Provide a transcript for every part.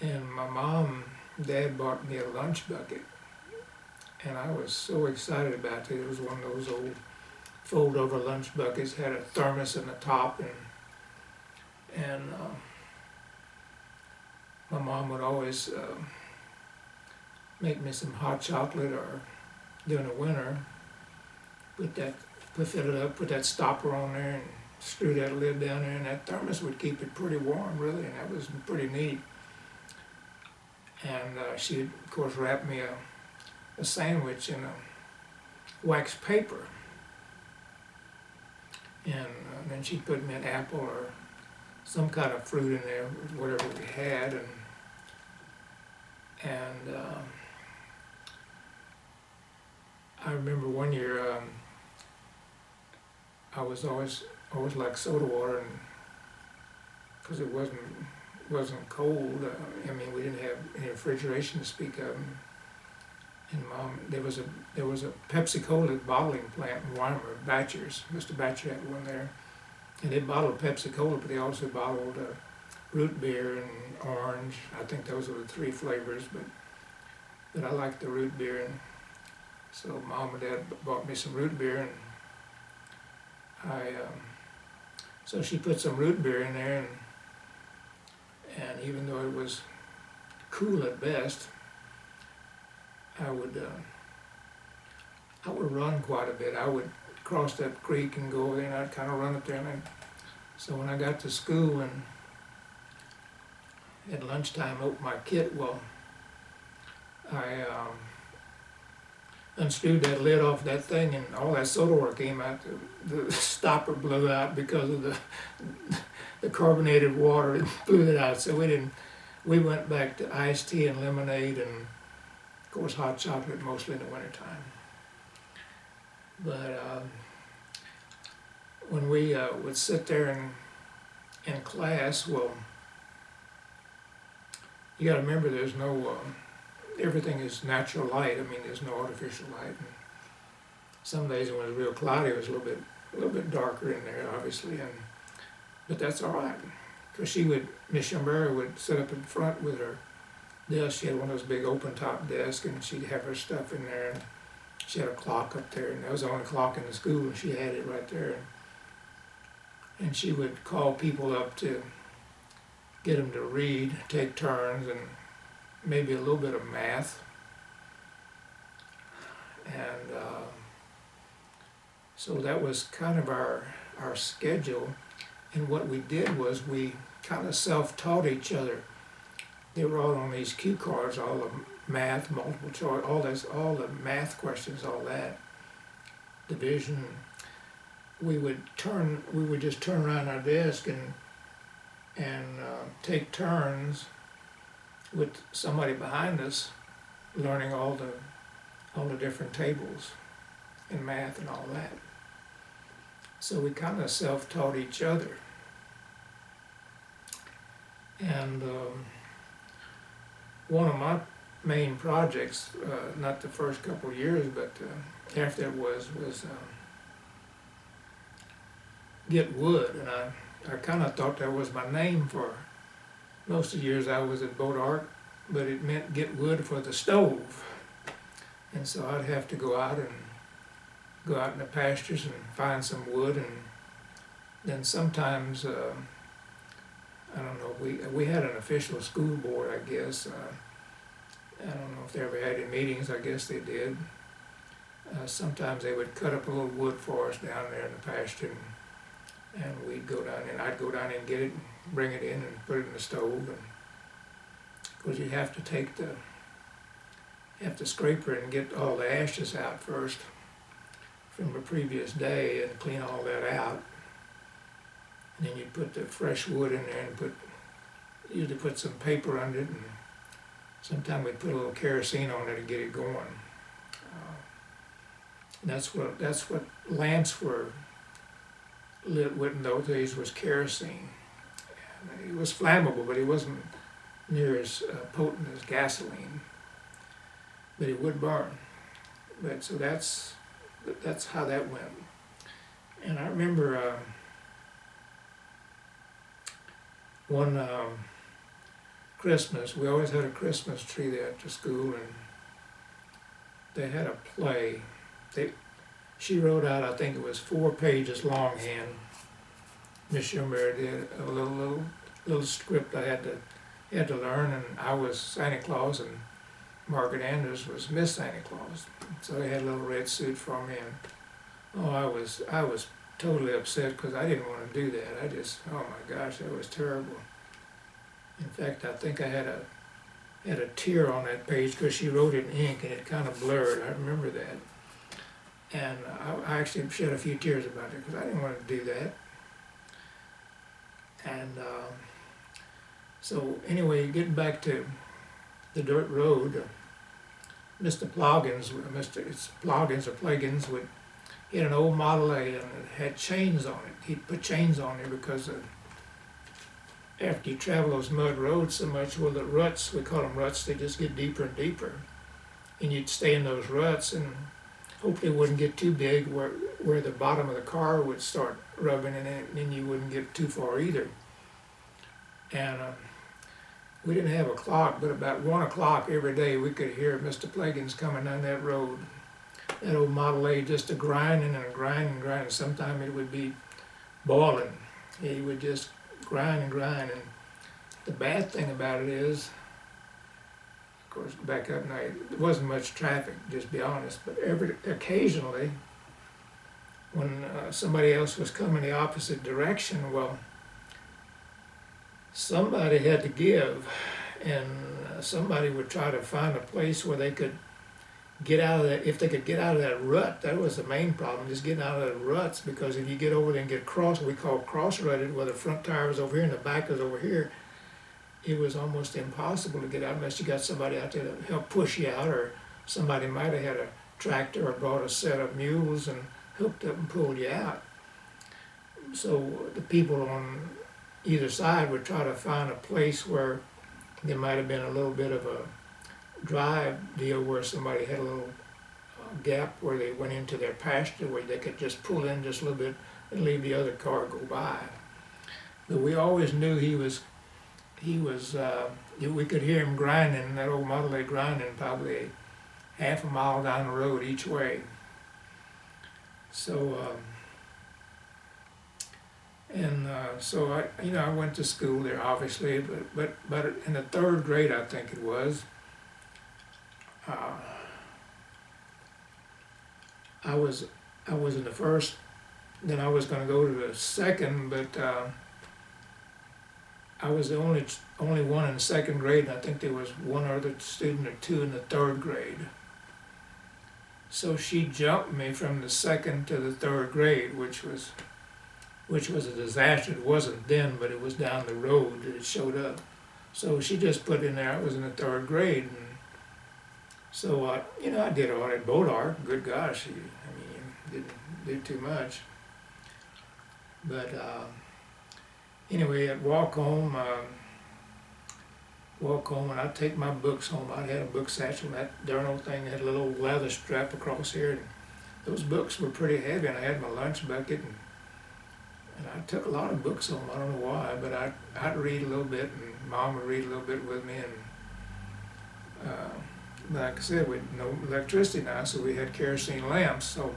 And my mom and dad bought me a lunch bucket, and I was so excited about it. It was one of those old fold over lunch buckets, had a thermos in the top, and my mom would always make me some hot chocolate, or during the winter, put that, fill it up, put that stopper on there, and screw that lid down there, and that thermos would keep it pretty warm, really, and that was pretty neat. And she would, of course, wrap me a sandwich in a wax paper, and then she'd put me an apple or some kind of fruit in there, whatever we had, and I remember one year I was always like soda water, and because it wasn't cold. I mean, we didn't have any refrigeration to speak of. And Mom, there was a Pepsi Cola bottling plant in Weimar, Batchers. Mr. Batcher had one there, and they bottled Pepsi Cola, but they also bottled root beer and orange. I think those were the three flavors, but I liked the root beer, and so Mom and Dad bought me some root beer, and so she put some root beer in there, and even though it was cool at best, I would run quite a bit. I would cross that creek and go there, and I'd kind of run up there. So when I got to school and at lunchtime opened my kit, well, I unscrewed that lid off that thing, and all that soda water came out. The stopper blew out because of the carbonated water. It blew it out. So we went back to iced tea and lemonade, and of course hot chocolate, mostly in the wintertime. But when we would sit there in class, well, you got to remember there's no everything is natural light. I mean, there's no artificial light. And some days when it was real cloudy, it was a little bit darker in there, obviously, but that's all right, because Miss Schumberger would sit up in front with her desk. She had one of those big open top desks, and she'd have her stuff in there, and she had a clock up there, and that was the only clock in the school, and she had it right there, and she would call people up to get them to read, take turns, and maybe a little bit of math. And so that was kind of our schedule. And what we did was we kind of self-taught each other. They were all on these cue cards, all the math, multiple choice, all the math questions, all that, division. We would just turn around our desk and take turns with somebody behind us, learning all the different tables in math and all that. So we kind of self-taught each other. And one of my main projects, not the first couple of years, but after it was get wood, and I kind of thought that was my name for most of the years I was at Boat Ark, but it meant get wood for the stove. And so I'd have to go out in the pastures and find some wood, and then sometimes I don't know, we had an official school board, I guess. I don't know if they ever had any meetings. I guess they did. Sometimes they would cut up a little wood for us down there in the pasture, and we'd go down, and I'd go down and get it and bring it in and put it in the stove. And because you have to scraper it and get all the ashes out first from the previous day and clean all that out. And then you'd put the fresh wood in there and usually put some paper under it, and sometimes we'd put a little kerosene on it to get it going. That's what lamps were lit with in those days, was kerosene. And it was flammable, but it wasn't near as potent as gasoline. But it would burn. But so that's how that went. And I remember Christmas, we always had a Christmas tree there at the school, and they had a play. She wrote out, I think it was 4 pages longhand. Miss Schumer did a little script I had to learn, and I was Santa Claus, and Margaret Andrews was Miss Santa Claus. So they had a little red suit for me, and I was totally upset because I didn't want to do that. Oh my gosh, that was terrible. In fact, I think I had a tear on that page because she wrote it in ink and it kind of blurred. I remember that. And I actually shed a few tears about it because I didn't want to do that. And so anyway, getting back to the dirt road, Mr. Ploggins or Plaggins he had an old Model A and it had chains on it. He'd put chains on it because after you travel those mud roads so much, well, the ruts, we call them ruts, they just get deeper and deeper. And you'd stay in those ruts and hopefully it wouldn't get too big where the bottom of the car would start rubbing in it, and then you wouldn't get too far either. And we didn't have a clock, but about 1 o'clock every day we could hear Mr. Plaggins coming down that road. That old Model A just a grinding and grinding and grinding. Sometimes it would be boiling. He would just grind and grind. And the bad thing about it is, of course, back up night, there wasn't much traffic, just be honest. But occasionally, when somebody else was coming the opposite direction, well, somebody had to give, and somebody would try to find a place where they could get out of that. If they could get out of that rut, that was the main problem, just getting out of the ruts, because if you get over there and get cross, we call cross-rutted, where the front tire was over here and the back was over here, it was almost impossible to get out unless you got somebody out there to help push you out, or somebody might have had a tractor or brought a set of mules and hooked up and pulled you out. So the people on either side would try to find a place where there might have been a little bit of a drive deal where somebody had a little gap where they went into their pasture where they could just pull in just a little bit and leave the other car go by. But we always knew we could hear him grinding, that old Model A grinding probably half a mile down the road each way. So so I went to school there obviously, but in the 3rd grade I think it was, I was in the 1st, then I was going to go to the 2nd, but I was the only one in the 2nd grade, and I think there was one other student or 2 in the 3rd grade. So she jumped me from the 2nd to the 3rd grade, which was a disaster. It wasn't then, but it was down the road that it showed up. So she just put in there, I was in the 3rd grade, and so I did all right. Boat art, good gosh, didn't do too much. But anyway, I'd walk home, and I'd take my books home. I had a book satchel, and that darn old thing had a little leather strap across here, and those books were pretty heavy, and I had my lunch bucket, and I took a lot of books home. I don't know why, but I'd read a little bit, and Mom would read a little bit with me, and like I said, we had no electricity now, so we had kerosene lamps, so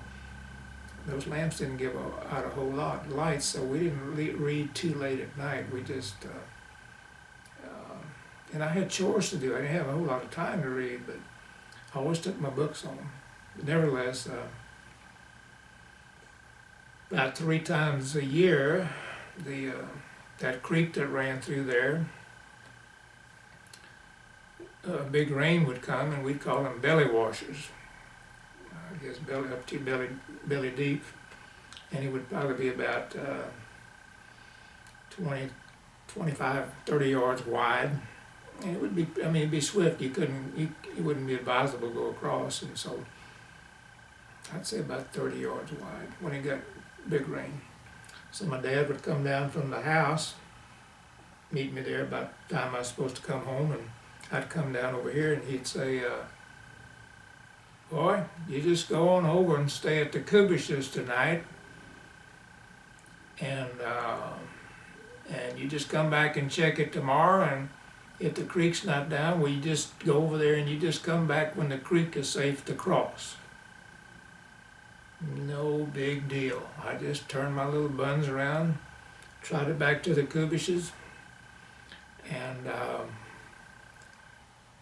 those lamps didn't give out a whole lot of light, so we didn't read too late at night. We just, and I had chores to do. I didn't have a whole lot of time to read, but I always took my books home. But nevertheless, about 3 times a year, that creek that ran through there, a big rain would come, and we'd call them belly washers. I guess up to belly deep, and it would probably be about 20, 25, 30 yards wide. And it would be, it'd be swift. It wouldn't be advisable to go across, and so I'd say about 30 yards wide when it got big rain. So my dad would come down from the house, meet me there about the time I was supposed to come home, and I'd come down over here, and he'd say, boy, you just go on over and stay at the Cougars tonight, and you just come back and check it tomorrow, if the creek's not down, well, you just go over there and you just come back when the creek is safe to cross. No big deal. I just turned my little buns around, trotted back to the Kubishes, and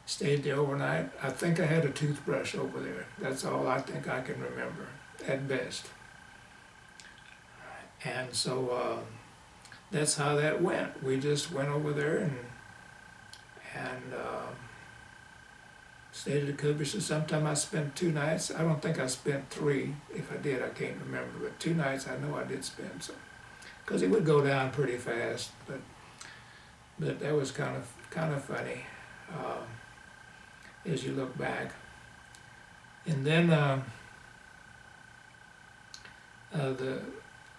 stayed there overnight. I think I had a toothbrush over there. That's all I think I can remember, at best. And so that's how that went. We just went over there and stayed at the Kubishes. Sometime I spent 2 nights. I don't think I spent 3. If I did, I can't remember. But 2 nights I know I did spend. So, because it would go down pretty fast. But that was kind of funny as you look back. And then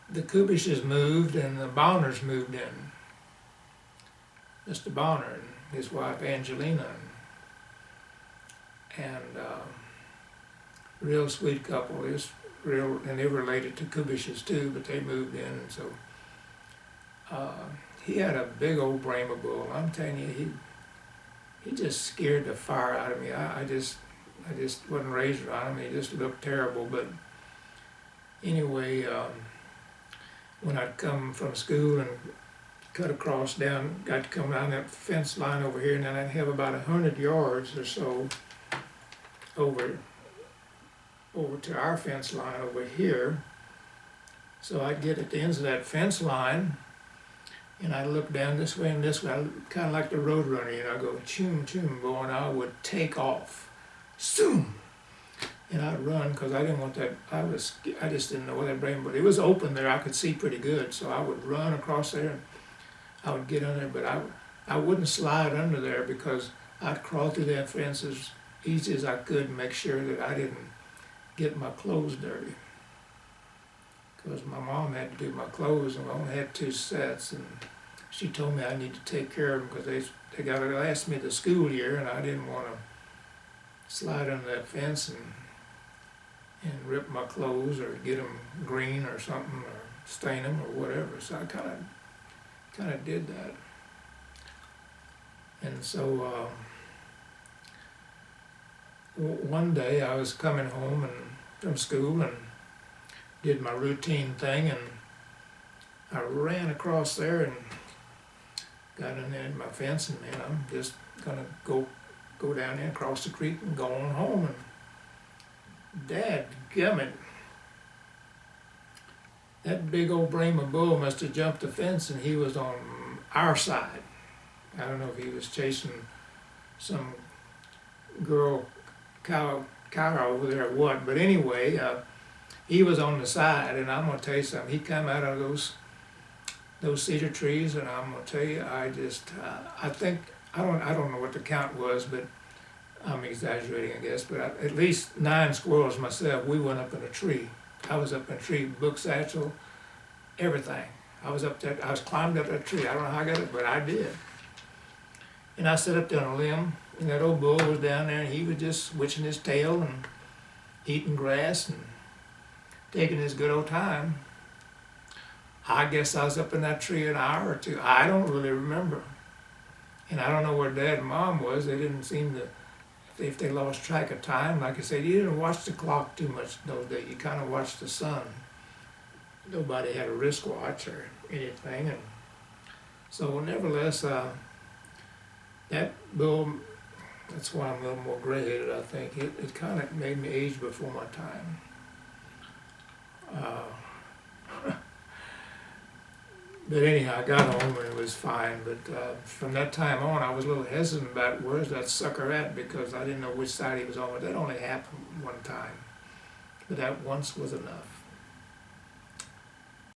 the Kubishes moved and the Bonners moved in. Mr. Bonner and his wife Angelina, and real sweet couple. Is real, and they were related to Kubishes too, but they moved in, and so he had a big old Brahma bull. I'm telling you, he just scared the fire out of me. I just wasn't raised around him. He just looked terrible. But anyway, when I'd come from school and cut across down, got to come down that fence line over here, and then I'd have about 100 yards or so over to our fence line over here. So I'd get at the ends of that fence line, and I'd look down this way and this way, kind of like the road runner, you know, I go choom choom, boy, and I would take off, zoom, and I'd run because I didn't want that. I just didn't know where that brain, but it was open there. I could see pretty good, so I would run across there and I would get under there, but I wouldn't slide under there because I'd crawl through that fence as easy as I could and make sure that I didn't get my clothes dirty. Because my mom had to do my clothes, and I only had 2 sets, and she told me I need to take care of them because they got to last me the school year, and I didn't want to slide under that fence and rip my clothes or get them green or something or stain them or whatever. So I kind of did that. And so one day I was coming home from school and did my routine thing, and I ran across there and got in there in my fence, and man, I'm just gonna go down there, across the creek, and go on home. And dadgummit, that big old Brahma bull must have jumped the fence, and he was on our side. I don't know if he was chasing some girl cow over there or what, but anyway, he was on the side, and I'm gonna tell you something. He come out of those cedar trees, and I'm gonna tell you, I think I don't know what the count was, but I'm exaggerating, I guess. But at least 9 squirrels myself. We went up in a tree. I was up in a tree, book satchel, everything. I was climbed up that tree. I don't know how I got it, but I did. And I sat up there on a limb, and that old bull was down there, and he was just switching his tail and eating grass and taking his good old time. I guess I was up in that tree an hour or 2. I don't really remember. And I don't know where Dad and Mom was. They didn't seem to, if they lost track of time. Like I said, you didn't watch the clock too much those days. You kind of watched the sun. Nobody had a wristwatch or anything. And so nevertheless, that bull, that's why I'm a little more gray-headed, I think. It kind of made me age before my time. But anyhow, I got home and it was fine. But from that time on, I was a little hesitant about where's that sucker at, because I didn't know which side he was on. But that only happened one time. But that once was enough.